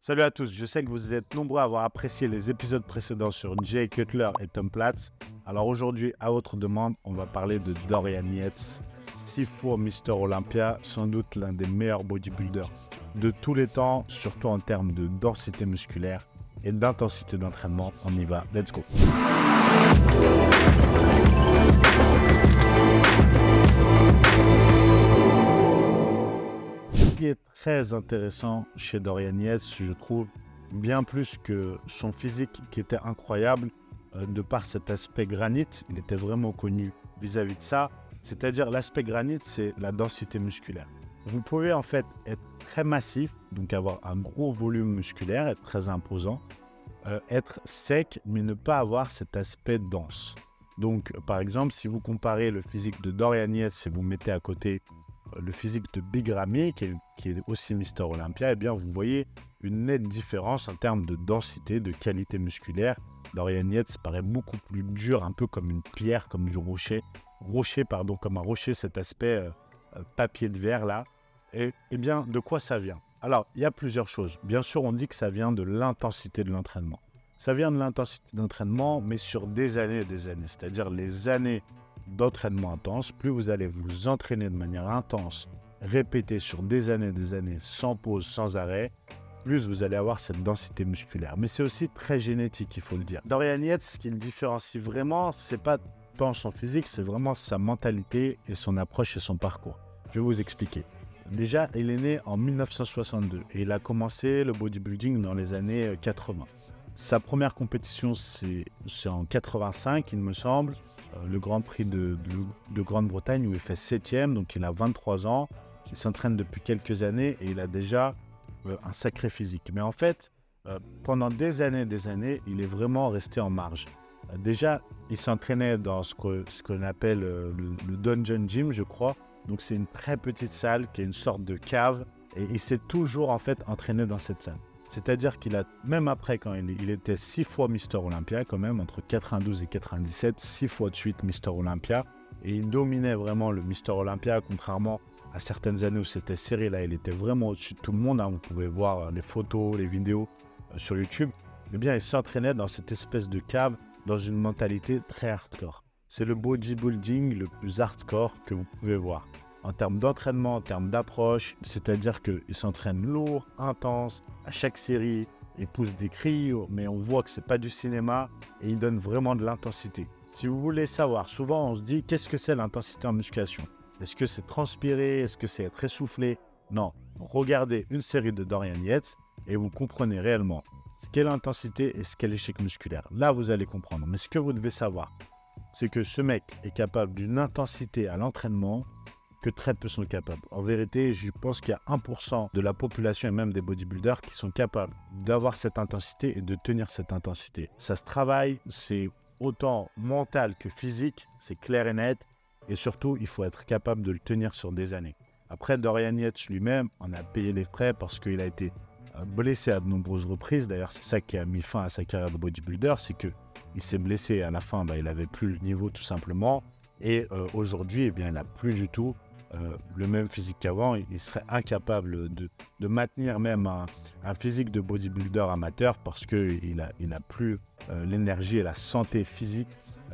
Salut à tous, je sais que vous êtes nombreux à avoir apprécié les épisodes précédents sur Jay Cutler et Tom Platz. Alors aujourd'hui, à votre demande, on va parler de Dorian Yates, 6 fois Mister Olympia, sans doute l'un des meilleurs bodybuilders de tous les temps, surtout en termes de densité musculaire et d'intensité d'entraînement. On y va, let's go. Ce qui est très intéressant chez Dorian Yates, je trouve, bien plus que son physique qui était incroyable, de par cet aspect granite, il était vraiment connu vis-à-vis de ça. C'est-à-dire l'aspect granite, c'est la densité musculaire. Vous pouvez en fait être très massif, donc avoir un gros volume musculaire, être très imposant, être sec, mais ne pas avoir cet aspect dense. Donc par exemple, si vous comparez le physique de Dorian Yates et vous mettez à côté le physique de Big Ramy, qui est aussi Mister Olympia, eh bien vous voyez une nette différence en termes de densité, de qualité musculaire. Dorian Yates paraît beaucoup plus dur, un peu comme une pierre, comme du rocher. Comme un rocher, cet aspect papier de verre là. Et bien, de quoi ça vient? Alors, il y a plusieurs choses. Bien sûr, on dit que ça vient de l'intensité de l'entraînement. Ça vient de l'intensité d'entraînement, mais sur des années et des années. C'est-à-dire les années d'entraînement intense, plus vous allez vous entraîner de manière intense, répéter sur des années, sans pause, sans arrêt, plus vous allez avoir cette densité musculaire. Mais c'est aussi très génétique, il faut le dire. Dorian Yates, ce qui le différencie vraiment, c'est pas tant son physique, c'est vraiment sa mentalité et son approche et son parcours. Je vais vous expliquer. Déjà, il est né en 1962 et il a commencé le bodybuilding dans les années 80. Sa première compétition, c'est en 85, il me semble, le Grand Prix de Grande-Bretagne où il fait 7e, donc il a 23 ans. Il s'entraîne depuis quelques années et il a déjà un sacré physique. Mais en fait, pendant des années, il est vraiment resté en marge. Déjà, il s'entraînait dans ce qu'on appelle le Dungeon Gym, je crois. Donc c'est une très petite salle qui est une sorte de cave et il s'est toujours en fait entraîné dans cette salle. C'est-à-dire qu'il a, même après quand il était 6 fois Mister Olympia quand même, entre 92 et 97, 6 fois de suite Mister Olympia. Et il dominait vraiment le Mister Olympia, contrairement à certaines années où c'était serré. Là, il était vraiment au-dessus de tout le monde. Hein. Vous pouvez voir les photos, les vidéos sur YouTube. Eh bien, il s'entraînait dans cette espèce de cave, dans une mentalité très hardcore. C'est le bodybuilding le plus hardcore que vous pouvez voir. En termes d'entraînement, en termes d'approche, c'est-à-dire qu'il s'entraîne lourd, intense, à chaque série, il pousse des cris, mais on voit que ce n'est pas du cinéma et il donne vraiment de l'intensité. Si vous voulez savoir, souvent on se dit, qu'est-ce que c'est l'intensité en musculation? Est-ce que c'est transpirer? Est-ce que c'est être essoufflé? Non, regardez une série de Dorian Yates et vous comprenez réellement ce qu'est l'intensité et ce qu'est l'échec musculaire. Là, vous allez comprendre. Mais ce que vous devez savoir, c'est que ce mec est capable d'une intensité à l'entraînement que très peu sont capables. En vérité, je pense qu'il y a 1% de la population et même des bodybuilders qui sont capables d'avoir cette intensité et de tenir cette intensité. Ça se travaille, c'est autant mental que physique, c'est clair et net. Et surtout, il faut être capable de le tenir sur des années. Après, Dorian Yates lui-même en a payé les frais parce qu'il a été blessé à de nombreuses reprises. D'ailleurs, c'est ça qui a mis fin à sa carrière de bodybuilder, c'est qu'il s'est blessé à la fin, il n'avait plus le niveau tout simplement. Et aujourd'hui, il n'a plus du tout le même physique qu'avant. Il serait incapable de maintenir même un physique de bodybuilder amateur parce qu'il n'a plus l'énergie et la santé physique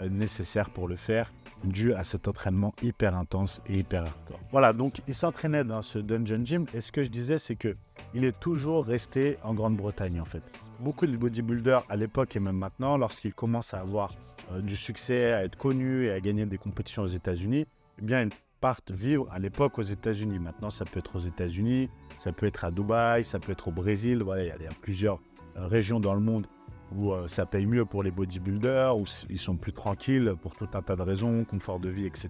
nécessaire pour le faire, dû à cet entraînement hyper intense et hyper hardcore. Voilà, donc il s'entraînait dans ce Dungeon Gym et ce que je disais, c'est qu'il est toujours resté en Grande-Bretagne en fait. Beaucoup de bodybuilders à l'époque et même maintenant, lorsqu'ils commencent à avoir du succès, à être connus et à gagner des compétitions aux États-Unis, eh bien ils partent vivre à l'époque aux États-Unis. Maintenant, ça peut être aux États-Unis, ça peut être à Dubaï, ça peut être au Brésil. Voilà, il y a plusieurs régions dans le monde où ça paye mieux pour les bodybuilders, où ils sont plus tranquilles pour tout un tas de raisons, confort de vie, etc.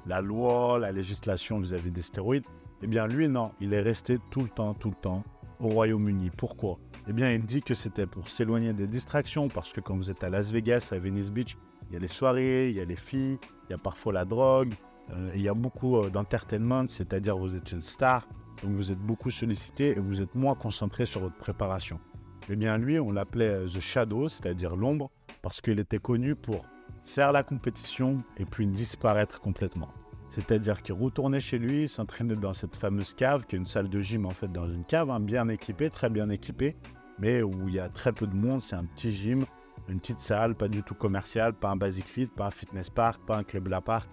La loi, la législation vis-à-vis des stéroïdes. Eh bien, lui, non, il est resté tout le temps au Royaume-Uni. Pourquoi? Eh bien, il dit que c'était pour s'éloigner des distractions, parce que quand vous êtes à Las Vegas, à Venice Beach, il y a les soirées, il y a les filles, il y a parfois la drogue, il y a beaucoup d'entertainment, c'est-à-dire vous êtes une star, donc vous êtes beaucoup sollicité et vous êtes moins concentré sur votre préparation. Eh bien, lui, on l'appelait The Shadow, c'est-à-dire l'ombre, parce qu'il était connu pour faire la compétition et puis disparaître complètement. C'est-à-dire qu'il retournait chez lui, il s'entraînait dans cette fameuse cave, qui est une salle de gym en fait, dans une cave, hein, bien équipée, très bien équipée, mais où il y a très peu de monde. C'est un petit gym, une petite salle, pas du tout commerciale, pas un Basic Fit, pas un Fitness Park, pas un Club Lapart.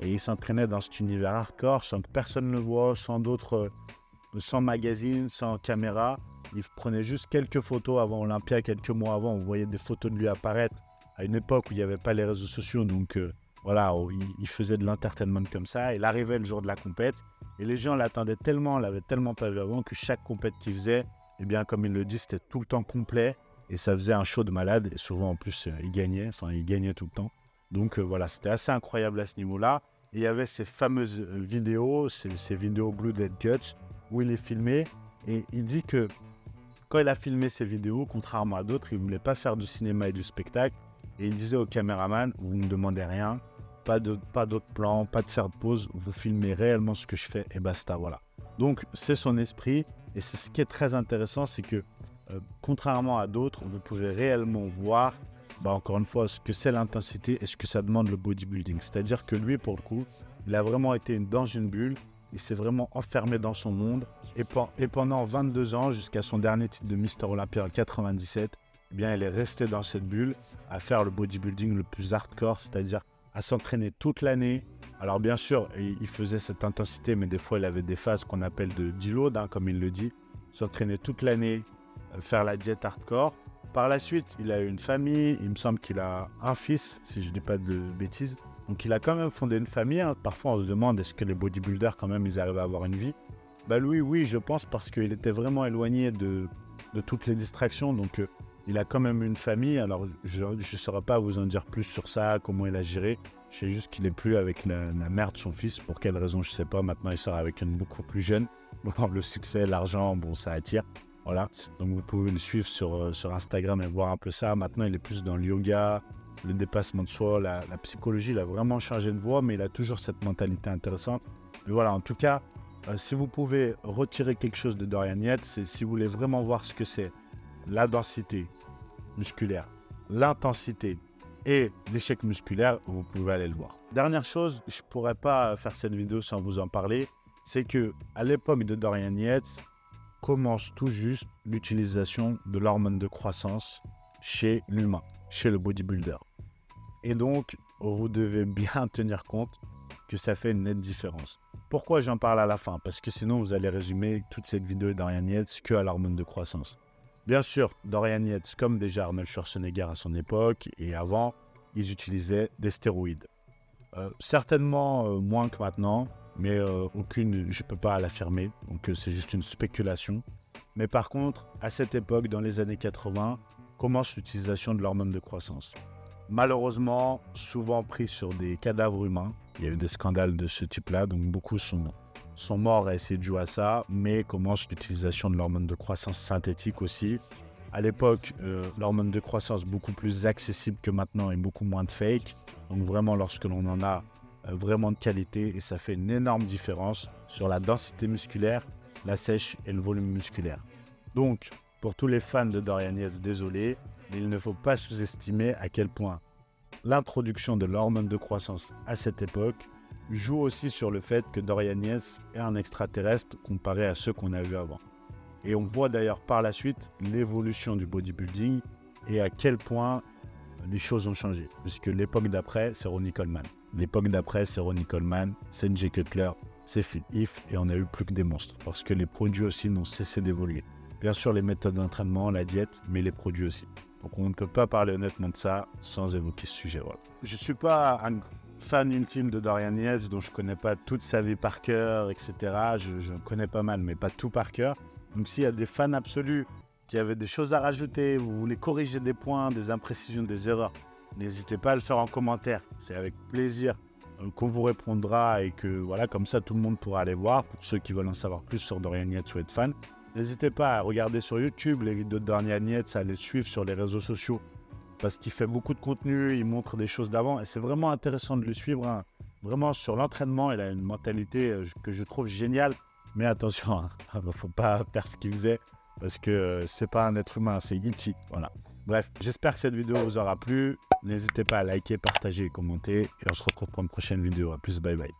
Et il s'entraînait dans cet univers hardcore, sans que personne ne le voie, sans magazine, sans caméra. Il prenait juste quelques photos avant Olympia, quelques mois avant. On voyait des photos de lui apparaître à une époque où il n'y avait pas les réseaux sociaux. Donc voilà, il faisait de l'entertainment comme ça. Il arrivait le jour de la compète et les gens l'attendaient tellement, l'avaient tellement pas vu avant que chaque compète qu'il faisait, eh bien, comme il le dit, c'était tout le temps complet et ça faisait un show de malade. Et souvent, en plus, il gagnait tout le temps. Donc voilà, c'était assez incroyable à ce niveau-là. Et il y avait ces fameuses vidéos, ces vidéos Blue Dead Guts, où il est filmé. Et il dit que quand il a filmé ces vidéos, contrairement à d'autres, il ne voulait pas faire du cinéma et du spectacle. Et il disait au caméraman, vous ne me demandez rien, pas d'autres plans, pas de faire de pause, vous filmez réellement ce que je fais et basta, voilà. Donc c'est son esprit et c'est ce qui est très intéressant, c'est que contrairement à d'autres, vous pouvez réellement voir, encore une fois, ce que c'est l'intensité et ce que ça demande le bodybuilding. C'est-à-dire que lui, pour le coup, il a vraiment été dans une bulle, il s'est vraiment enfermé dans son monde et pendant 22 ans, jusqu'à son dernier titre de Mister Olympia en 97, eh bien, il est resté dans cette bulle à faire le bodybuilding le plus hardcore, c'est-à-dire à s'entraîner toute l'année. Alors bien sûr, il faisait cette intensité, mais des fois, il avait des phases qu'on appelle de deload, hein, comme il le dit. S'entraîner toute l'année, faire la diète hardcore. Par la suite, il a eu une famille, il me semble qu'il a un fils, si je ne dis pas de bêtises. Donc il a quand même fondé une famille, hein. Parfois, on se demande, est-ce que les bodybuilders, quand même, ils arrivent à avoir une vie? Lui, oui, je pense, parce qu'il était vraiment éloigné de toutes les distractions. Donc il a quand même une famille. Alors, je ne saurais pas vous en dire plus sur ça, comment il a géré. Je sais juste qu'il n'est plus avec la mère de son fils. Pour quelle raison, je ne sais pas. Maintenant, il sort avec une beaucoup plus jeune. Bon, le succès, l'argent, ça attire. Voilà. Donc, vous pouvez le suivre sur Instagram et voir un peu ça. Maintenant, il est plus dans le yoga, le dépassement de soi, la psychologie. Il a vraiment changé de voie, mais il a toujours cette mentalité intéressante. Mais voilà, en tout cas, si vous pouvez retirer quelque chose de Dorian Yates, c'est si vous voulez vraiment voir ce que c'est la densité musculaire, l'intensité et l'échec musculaire, vous pouvez aller le voir. Dernière chose, je ne pourrais pas faire cette vidéo sans vous en parler, c'est qu'à l'époque de Dorian Yates, commence tout juste l'utilisation de l'hormone de croissance chez l'humain, chez le bodybuilder. Et donc, vous devez bien tenir compte que ça fait une nette différence. Pourquoi j'en parle à la fin? Parce que sinon, vous allez résumer toute cette vidéo de Dorian Yates que à l'hormone de croissance. Bien sûr, Dorian Yates, comme déjà Arnold Schwarzenegger à son époque et avant, ils utilisaient des stéroïdes. Certainement moins que maintenant, mais aucune, je ne peux pas l'affirmer, donc c'est juste une spéculation. Mais par contre, à cette époque, dans les années 80, commence l'utilisation de l'hormone de croissance. Malheureusement, souvent pris sur des cadavres humains. Il y a eu des scandales de ce type-là, donc beaucoup sont morts à essayer de jouer à ça, mais commence l'utilisation de l'hormone de croissance synthétique aussi. À l'époque, l'hormone de croissance beaucoup plus accessible que maintenant et beaucoup moins de fake. Donc vraiment, lorsque l'on en a vraiment de qualité, et ça fait une énorme différence sur la densité musculaire, la sèche et le volume musculaire. Donc, pour tous les fans de Dorian Yates, désolé, mais il ne faut pas sous-estimer à quel point l'introduction de l'hormone de croissance à cette époque joue aussi sur le fait que Dorian Yates est un extraterrestre comparé à ceux qu'on a vus avant. Et on voit d'ailleurs par la suite l'évolution du bodybuilding et à quel point les choses ont changé. Puisque l'époque d'après, c'est Ronnie Coleman. L'époque d'après, c'est Ronnie Coleman, c'est Jay Cutler, c'est Phil Heath et on n'a eu plus que des monstres. Parce que les produits aussi n'ont cessé d'évoluer. Bien sûr, les méthodes d'entraînement, la diète, mais les produits aussi. Donc on ne peut pas parler honnêtement de ça sans évoquer ce sujet. Voilà. Je ne suis pas un fan ultime de Dorian Yates, dont je ne connais pas toute sa vie par cœur, etc. Je connais pas mal, mais pas tout par cœur. Donc s'il y a des fans absolus qui avaient des choses à rajouter, vous voulez corriger des points, des imprécisions, des erreurs, n'hésitez pas à le faire en commentaire. C'est avec plaisir qu'on vous répondra et que voilà, comme ça tout le monde pourra aller voir. Pour ceux qui veulent en savoir plus sur Dorian Yates ou être fan, n'hésitez pas à regarder sur YouTube les vidéos de Dorian Yates, à les suivre sur les réseaux sociaux parce qu'il fait beaucoup de contenu, il montre des choses d'avant et c'est vraiment intéressant de le suivre. Hein. Vraiment sur l'entraînement, il a une mentalité que je trouve géniale. Mais attention, il ne faut pas faire ce qu'il faisait parce que c'est pas un être humain, c'est Yeti. Voilà. Bref, j'espère que cette vidéo vous aura plu. N'hésitez pas à liker, partager et commenter. Et on se retrouve pour une prochaine vidéo. A plus, bye bye.